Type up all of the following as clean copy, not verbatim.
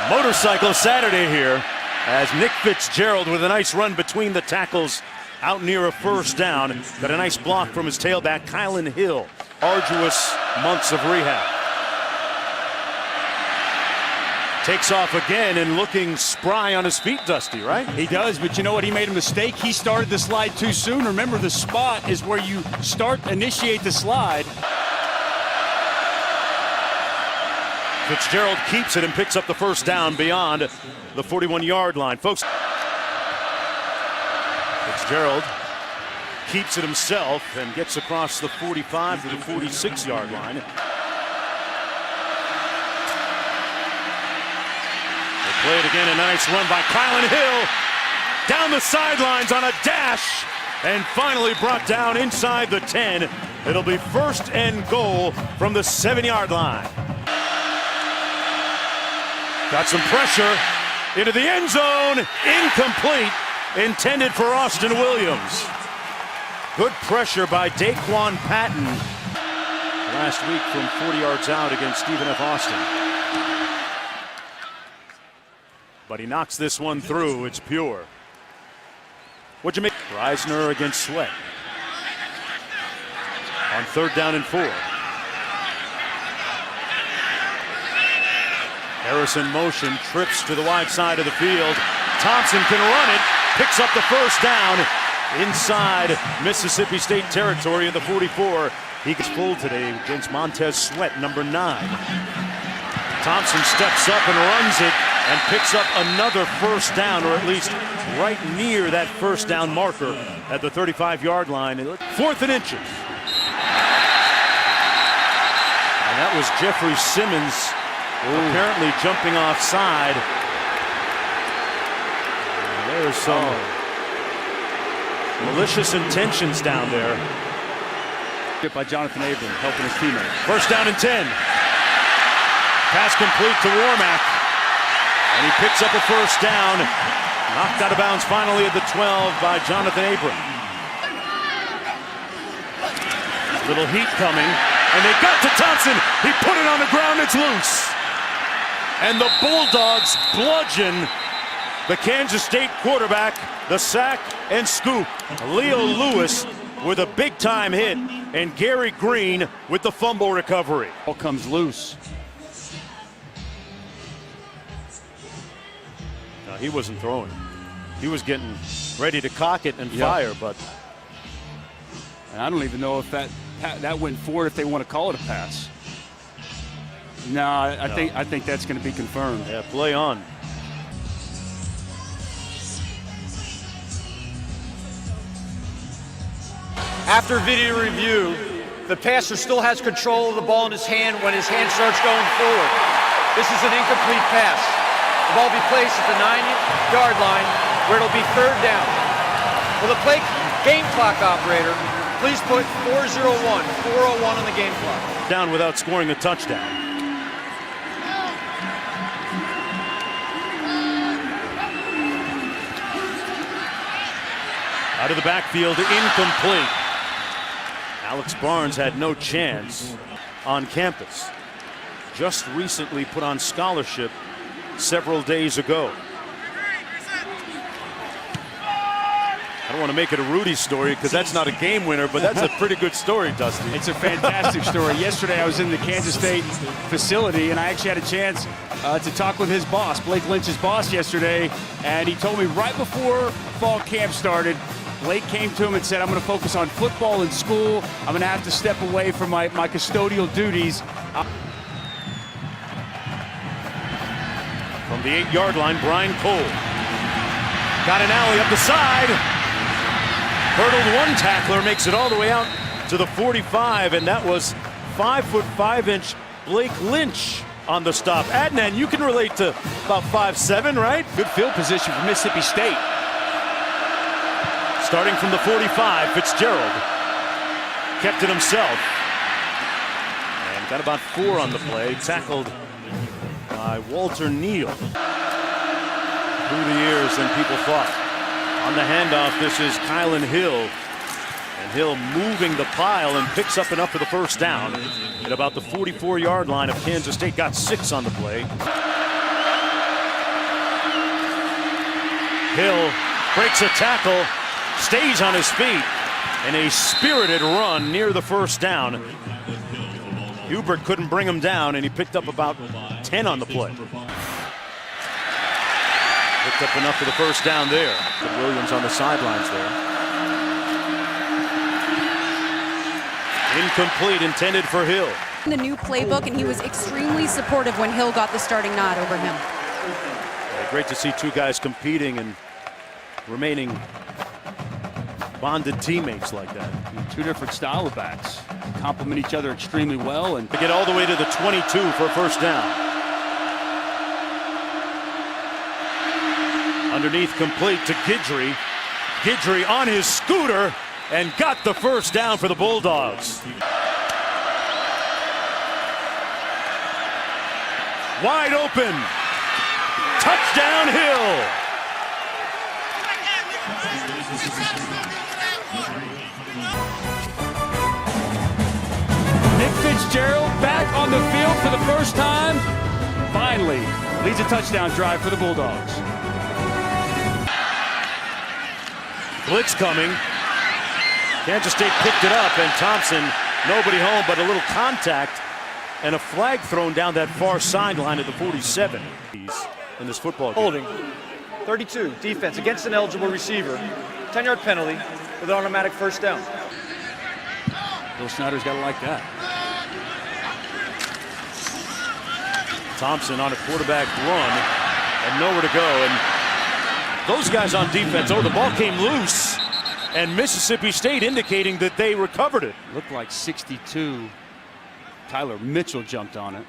Motorcycle Saturday here as Nick Fitzgerald with a nice run between the tackles out near a first down. Got a nice block from his tailback, Kylan Hill. Arduous months of rehab. Takes off again and looking spry on his feet, Dusty, right? He does, but you know what? He made a mistake. He started the slide too soon. Remember, the spot is where you initiate the slide. Fitzgerald keeps it and picks up the first down beyond the 41-yard line. Folks, Fitzgerald keeps it himself and gets across the 45 to the 46-yard line. They play it again, a nice run by Kylan Hill. Down the sidelines on a dash and finally brought down inside the 10. It'll be first and goal from the 7-yard line. Got some pressure into the end zone. Incomplete. Intended for Austin Williams. Good pressure by Daquan Patton last week from 40 yards out against Stephen F. Austin. But he knocks this one through. It's pure. What'd you make? Reisner against Sweat. On 3rd down and 4. Harrison motion, trips to the wide side of the field. Thompson can run it, picks up the first down inside Mississippi State territory at the 44. He gets pulled today against Montez Sweat, number 9. Thompson steps up and runs it and picks up another first down, or at least right near that first down marker at the 35-yard line. 4th and inches. And that was Jeffrey Simmons. Apparently jumping offside. There's some malicious intentions down there. Hit by Jonathan Abram, helping his teammate. First down and 10. Pass complete to Warmack. And he picks up a first down. Knocked out of bounds finally at the 12 by Jonathan Abram. Little heat coming. And they got to Thompson. He put it on the ground. It's loose. And the Bulldogs bludgeon the Kansas State quarterback, the sack and scoop. Leo Lewis with a big-time hit, and Gary Green with the fumble recovery. Ball comes loose. No, he wasn't throwing. He was getting ready to cock it and fire, but... And I don't even know if that went forward, if they want to call it a pass. No, I think that's going to be confirmed. Yeah, play on. After video review, the passer still has control of the ball in his hand when his hand starts going forward. This is an incomplete pass. The ball will be placed at the 9-yard line where it'll be 3rd down. Will the play game clock operator please put 4:01 on the game clock. Down without scoring a touchdown. Out of the backfield, incomplete. Alex Barnes had no chance on campus. Just recently put on scholarship several days ago. I don't want to make it a Rudy story because that's not a game winner, but that's a pretty good story, Dusty. It's a fantastic story. Yesterday I was in the Kansas State facility and I actually had a chance to talk with his boss, Blake Lynch's boss, yesterday, and he told me right before fall camp started, Blake came to him and said, I'm going to focus on football and school. I'm going to have to step away from my custodial duties. From the 8-yard line, Brian Cole. Got an alley up the side. Hurdled one tackler, makes it all the way out to the 45, and that was 5'5" Blake Lynch on the stop. Adnan, you can relate to about 5'7", right? Good field position for Mississippi State. Starting from the 45, Fitzgerald kept it himself. And got about 4 on the play. Tackled by Walter Neal. Through the years than people thought. On the handoff, this is Kylan Hill. And Hill moving the pile and picks up enough for the first down. At about the 44-yard line of Kansas State. Got 6 on the play. Hill breaks a tackle, stays on his feet, and a spirited run near the first down. Hubert couldn't bring him down, and he picked up about 10 on the play. Picked up enough for the first down there. Williams on the sidelines there. Incomplete, intended for Hill. The new playbook, and he was extremely supportive when Hill got the starting nod over him. Yeah, great to see two guys competing and remaining bonded teammates like that. Two different style of backs. Complement each other extremely well. And to get all the way to the 22 for a first down. Underneath, complete to Guidry. Guidry on his scooter and got the first down for the Bulldogs. Wide open. Touchdown Hill. Nick Fitzgerald back on the field for the first time. Finally leads a touchdown drive for the Bulldogs. Blitz coming. Kansas State picked it up, and Thompson, nobody home, but a little contact and a flag thrown down that far sideline at the 47. In this football game. Holding. 32, defense against an eligible receiver. 10-yard penalty with an automatic first down. Bill Snyder's got to like that. Thompson on a quarterback run and nowhere to go. And those guys on defense, the ball came loose. And Mississippi State indicating that they recovered it. Looked like 62. Tyler Mitchell jumped on it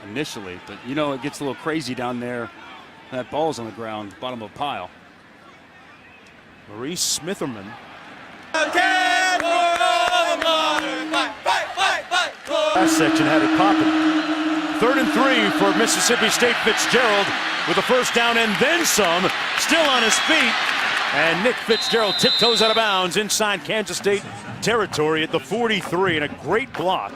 initially, but you know it gets a little crazy down there. That ball's on the ground, bottom of a pile. Maurice Smitherman. Last section had it popping. 3rd and 3 for Mississippi State. Fitzgerald with a first down and then some. Still on his feet. And Nick Fitzgerald tiptoes out of bounds inside Kansas State territory at the 43. And a great block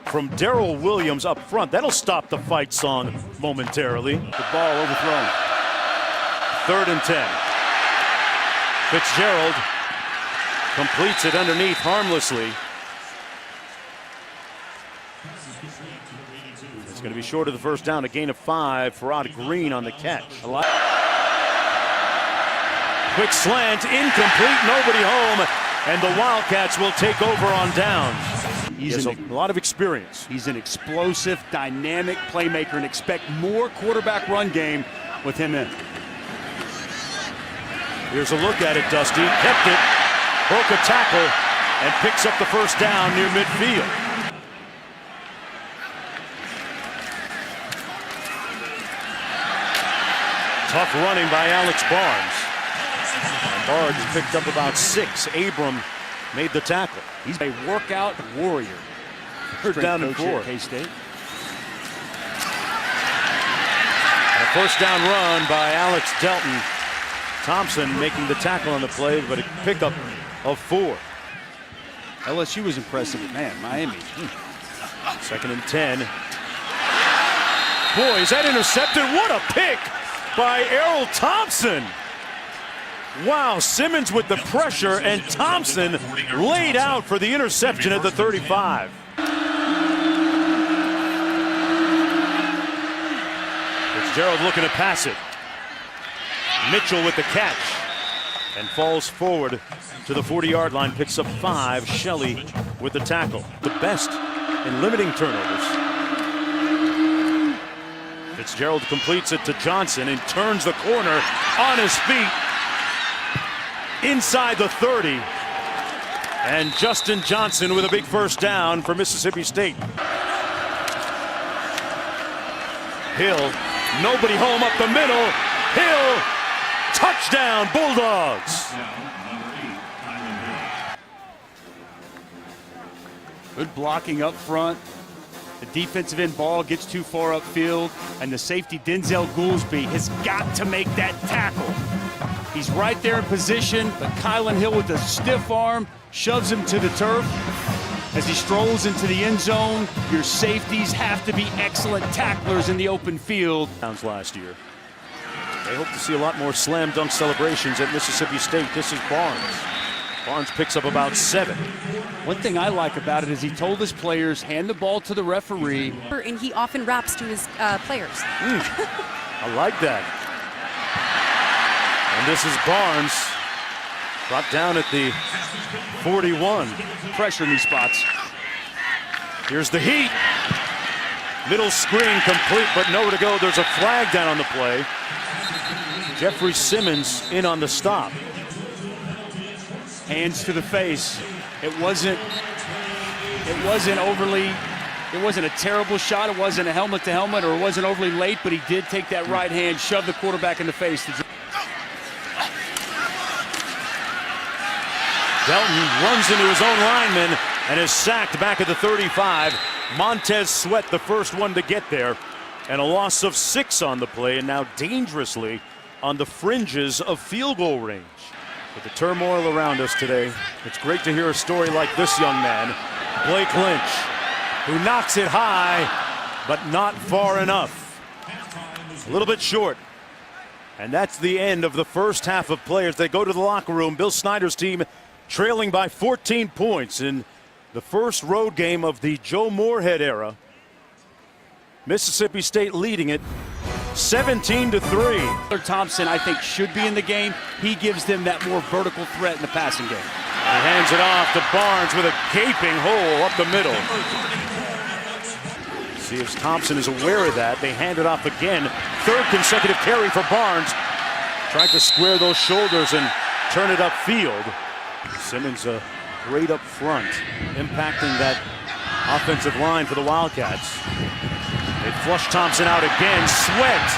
from Darrell Williams up front. That'll stop the fight song momentarily. The ball overthrown. 3rd and 10. Fitzgerald completes it underneath harmlessly. It's going to be short of the first down. A gain of 5 for Rod Green on the catch. Quick slant, incomplete, nobody home, and the Wildcats will take over on downs. He has a lot of experience. He's an explosive, dynamic playmaker, and expect more quarterback run game with him in. Here's a look at it, Dusty. Kept it, broke a tackle, and picks up the first down near midfield. Tough running by Alex Barnes. And Barnes picked up about 6. Abram made the tackle. He's a workout warrior. 3rd down and 4. K-State. A first down run by Alex Delton. Thompson making the tackle on the play, but a pickup of 4. LSU was impressive, man. Miami. 2nd and 10. Boy, is that intercepted? What a pick by Errol Thompson. Wow, Simmons with the pressure, and Thompson laid out for the interception at the 35. Fitzgerald looking to pass it. Mitchell with the catch and falls forward to the 40-yard line, picks up 5. Shelley with the tackle. The best in limiting turnovers. Fitzgerald completes it to Johnson and turns the corner on his feet. Inside the 30. And Justin Johnson with a big first down for Mississippi State. Hill, nobody home up the middle. Hill, touchdown Bulldogs. Good blocking up front. The defensive end ball gets too far upfield, and the safety Denzel Goolsby has got to make that tackle. He's right there in position, but Kylan Hill with a stiff arm shoves him to the turf. As he strolls into the end zone, your safeties have to be excellent tacklers in the open field. Last year. They hope to see a lot more slam dunk celebrations at Mississippi State. This is Barnes. Barnes picks up about 7. One thing I like about it is he told his players, hand the ball to the referee. And he often raps to his players. I like that. And this is Barnes, brought down at the 41. Pressure in these spots. Here's the heat. Middle screen complete, but nowhere to go. There's a flag down on the play. Jeffrey Simmons in on the stop. Hands to the face. It wasn't a terrible shot. It wasn't a helmet to helmet, or it wasn't overly late, but he did take that right hand, shove the quarterback in the face. Delton runs into his own lineman and is sacked back at the 35. Montez Sweat, the first one to get there, and a loss of 6 on the play, and now dangerously on the fringes of field goal range. With the turmoil around us today, it's great to hear a story like this young man, Blake Lynch, who knocks it high, but not far enough. A little bit short. And that's the end of the first half of play as they go to the locker room. Bill Snyder's team trailing by 14 points in the first road game of the Joe Moorhead era. Mississippi State leading it 17-3. Thompson, I think, should be in the game. He gives them that more vertical threat in the passing game. He hands it off to Barnes with a gaping hole up the middle. See if Thompson is aware of that. They hand it off again. Third consecutive carry for Barnes. Tried to square those shoulders and turn it upfield. Simmons great up front, impacting that offensive line for the Wildcats. They flush Thompson out again. Sweat.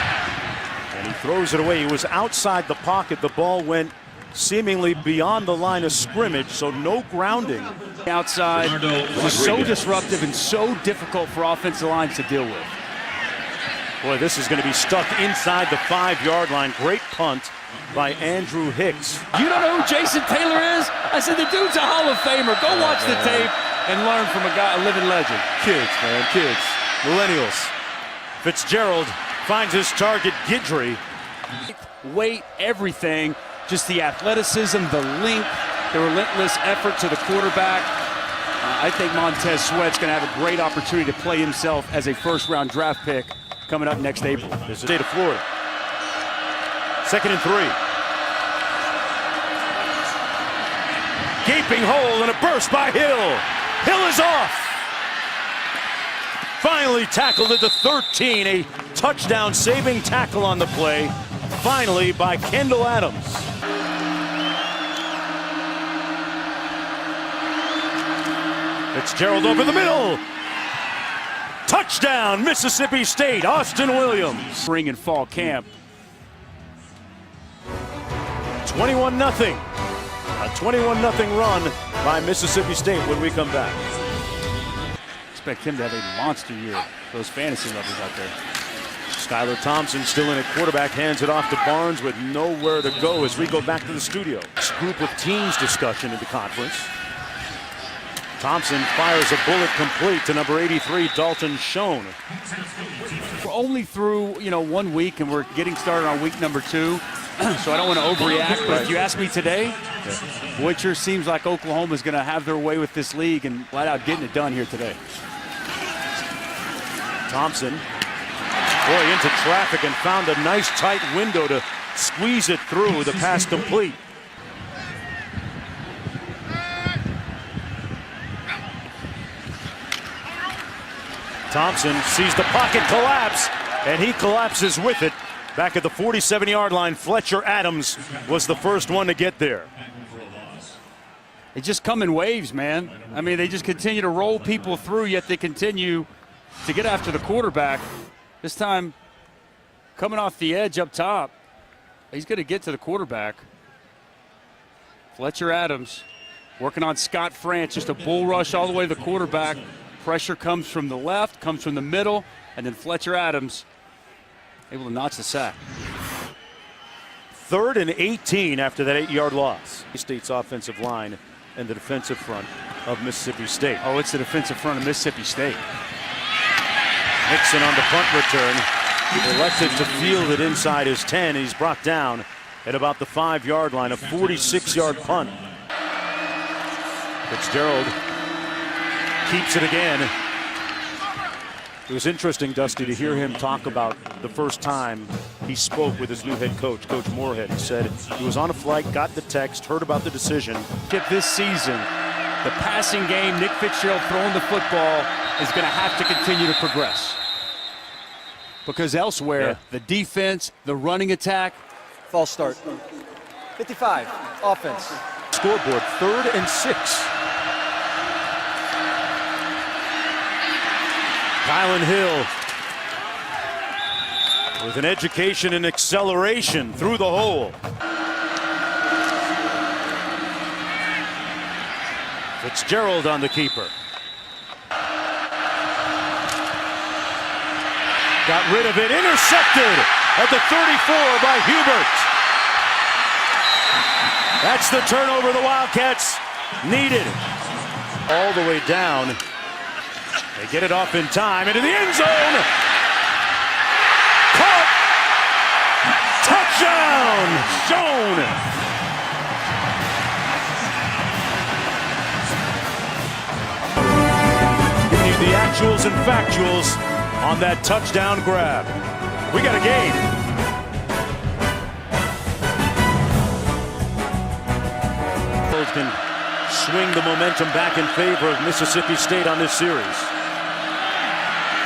And he throws it away. He was outside the pocket. The ball went seemingly beyond the line of scrimmage, so no grounding. Outside was so disruptive and so difficult for offensive lines to deal with. Boy, this is going to be stuck inside the 5-yard line. Great punt by Andrew Hicks. You don't know who Jason Taylor is? I said, the dude's a Hall of Famer. Go watch the tape and learn from a living legend. Kids, man, kids. Millennials. Fitzgerald finds his target, Guidry. Weight, everything. Just the athleticism, the length, the relentless effort to the quarterback. I think Montez Sweat's going to have a great opportunity to play himself as a first-round draft pick coming up next April. This is the state of Florida. 2nd and 3. Gaping hole and a burst by Hill. Hill is off. Finally tackled at the 13. A touchdown saving tackle on the play. Finally by Kendall Adams. Fitzgerald over the middle. Touchdown, Mississippi State, Austin Williams. Spring and fall camp. 21-0. A 21-0 run by Mississippi State when we come back. Expect him to have a monster year. Those fantasy levels out there. Skylar Thompson still in at quarterback, hands it off to Barnes with nowhere to go as we go back to the studio. This group of teams discussion in the conference. Thompson fires a bullet complete to number 83, Dalton Schoen. We're only through, 1 week, and we're getting started on week number 2. So I don't want to overreact, but if you ask me today, boy, it sure seems like Oklahoma's going to have their way with this league and flat out getting it done here today. Thompson, boy, into traffic and found a nice tight window to squeeze it through. The pass complete. Thompson sees the pocket collapse, and he collapses with it. Back at the 47-yard line, Fletcher Adams was the first one to get there. They just come in waves, man. I mean, they just continue to roll people through, yet they continue to get after the quarterback. This time, coming off the edge up top, he's going to get to the quarterback. Fletcher Adams working on Scott France, just a bull rush all the way to the quarterback. Pressure comes from the left, comes from the middle, and then Fletcher Adams able to notch the sack. 3rd and 18 after that 8-yard loss. State's offensive line and the defensive front of Mississippi State. Oh, it's the defensive front of Mississippi State. Nixon on the punt return. Elected to field it inside his 10. He's brought down at about the 5-yard line, a 46-yard punt. Fitzgerald keeps it again. It was interesting, Dusty, to hear him talk about the first time he spoke with his new head coach, Coach Moorhead. He said he was on a flight, got the text, heard about the decision. This season, the passing game, Nick Fitzgerald throwing the football, is going to have to continue to progress. Because elsewhere, the defense, the running attack. False start. 55, offense. Scoreboard, 3rd and 6. Kylan Hill with an education and acceleration through the hole. Fitzgerald on the keeper. Got rid of it, intercepted at the 34 by Hubert. That's the turnover the Wildcats needed. All the way down. They get it off in time into the end zone. Caught. Touchdown, Joan. Giving you the actuals and factuals on that touchdown grab. We got a game. Can swing the momentum back in favor of Mississippi State on this series.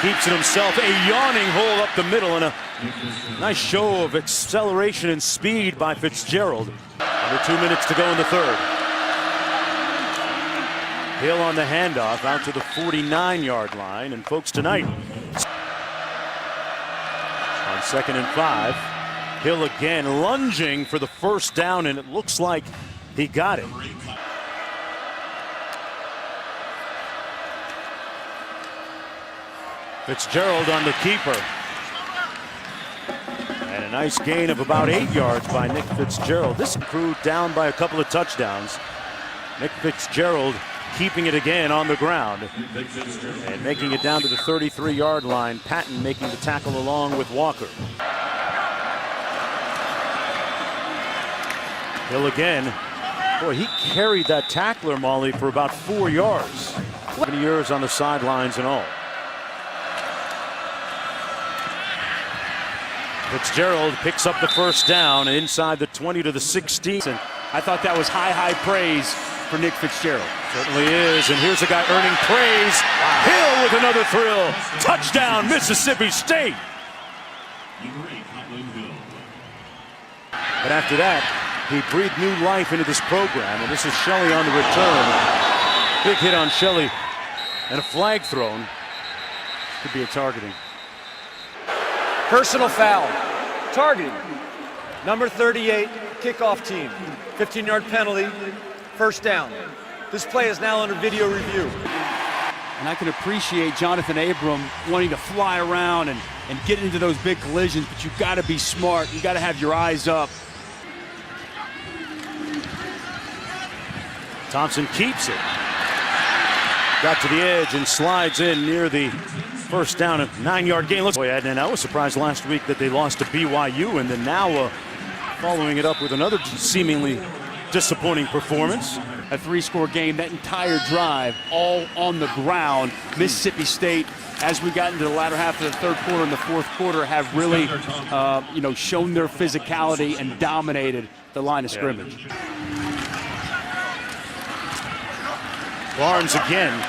Keeps it himself, a yawning hole up the middle, and a nice show of acceleration and speed by Fitzgerald. Under 2 minutes to go in the third. Hill on the handoff out to the 49-yard line, and folks, tonight on 2nd and 5, Hill again lunging for the first down, and it looks like he got it. Fitzgerald on the keeper. And a nice gain of about 8 yards by Nick Fitzgerald. This crew down by a couple of touchdowns. Nick Fitzgerald keeping it again on the ground and making it down to the 33-yard line. Patton making the tackle along with Walker. Hill again. Boy, he carried that tackler, Molly, for about 4 yards. 20 years on the sidelines and all. Fitzgerald picks up the first down inside the 20 to the 16. And I thought that was high praise for Nick Fitzgerald. Certainly is, and here's a guy earning praise. Wow. Hill with another thrill. Touchdown, Mississippi State. But after that, he breathed new life into this program, and this is Shelley on the return. Big hit on Shelley, and a flag thrown. Could be a targeting. Personal foul. Targeting. Number 38, kickoff team. 15-yard penalty, first down. This play is now under video review. And I can appreciate Jonathan Abram wanting to fly around and get into those big collisions, but you've got to be smart. You've got to have your eyes up. Thompson keeps it. Got to the edge and slides in near the first down, a 9-yard gain. And I was surprised last week that they lost to BYU, and then now following it up with another seemingly disappointing performance. A 3-score game, that entire drive, all on the ground. Mississippi State, as we got into the latter half of the third quarter and the fourth quarter, have really, shown their physicality and dominated the line of scrimmage. Barnes again,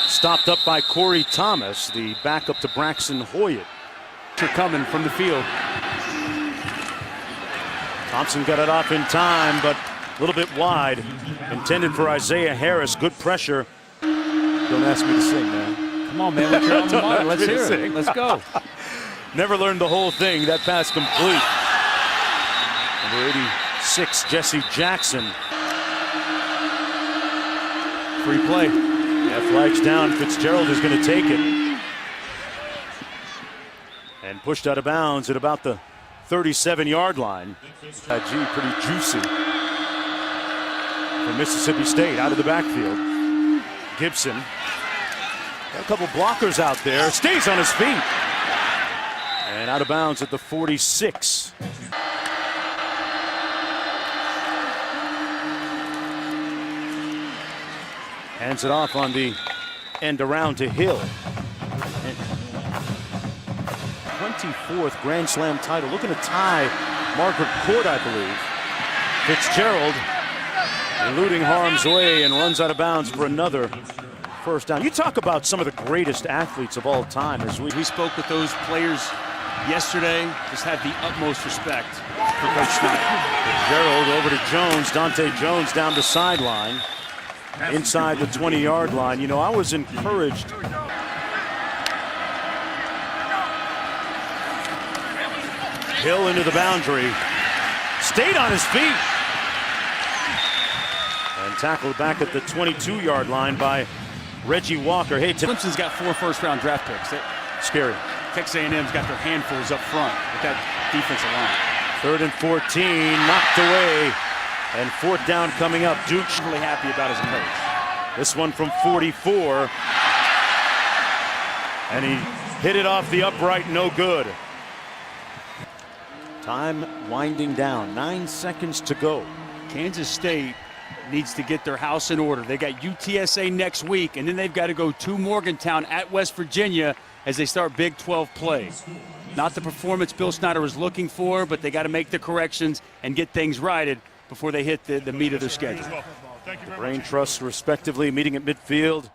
stopped up by Corey Thomas, the backup to Braxton Hoyt. They're coming from the field. Thompson got it off in time, but a little bit wide. Intended for Isaiah Harris. Good pressure. Don't ask me to sing, man. Come on, man. Let's hear it. Let's go. Never learned the whole thing. That pass complete. Number 86, Jesse Jackson. Free play. Yeah, flags down. Fitzgerald is going to take it. And pushed out of bounds at about the 37-yard line. Pretty juicy for Mississippi State out of the backfield. Gibson. Got a couple blockers out there. Stays on his feet. And out of bounds at the 46. Hands it off on the end around to Hill. 24th Grand Slam title. Looking to tie Margaret Court, I believe. Fitzgerald eluding harm's way and runs out of bounds for another first down. You talk about some of the greatest athletes of all time. As we spoke with those players yesterday, just have the utmost respect for Coach Snyder. Fitzgerald over to Jones. Dante Jones down the sideline. Inside the 20-yard line. You know, I was encouraged. Hill into the boundary. Stayed on his feet. And tackled back at the 22-yard line by Reggie Walker. Hey, Clemson's got 4 first-round draft picks. Scary. Texas A&M's got their handfuls up front with that defensive line. 3rd and 14, knocked away. And 4th down coming up. Duke's really happy about his coach. This one from 44. And he hit it off the upright, no good. Time winding down, 9 seconds to go. Kansas State needs to get their house in order. They got UTSA next week, and then they've got to go to Morgantown at West Virginia as they start Big 12 play. Not the performance Bill Snyder was looking for, but they got to make the corrections and get things righted before they hit the meat of their schedule. The Brain Trusts respectively meeting at midfield.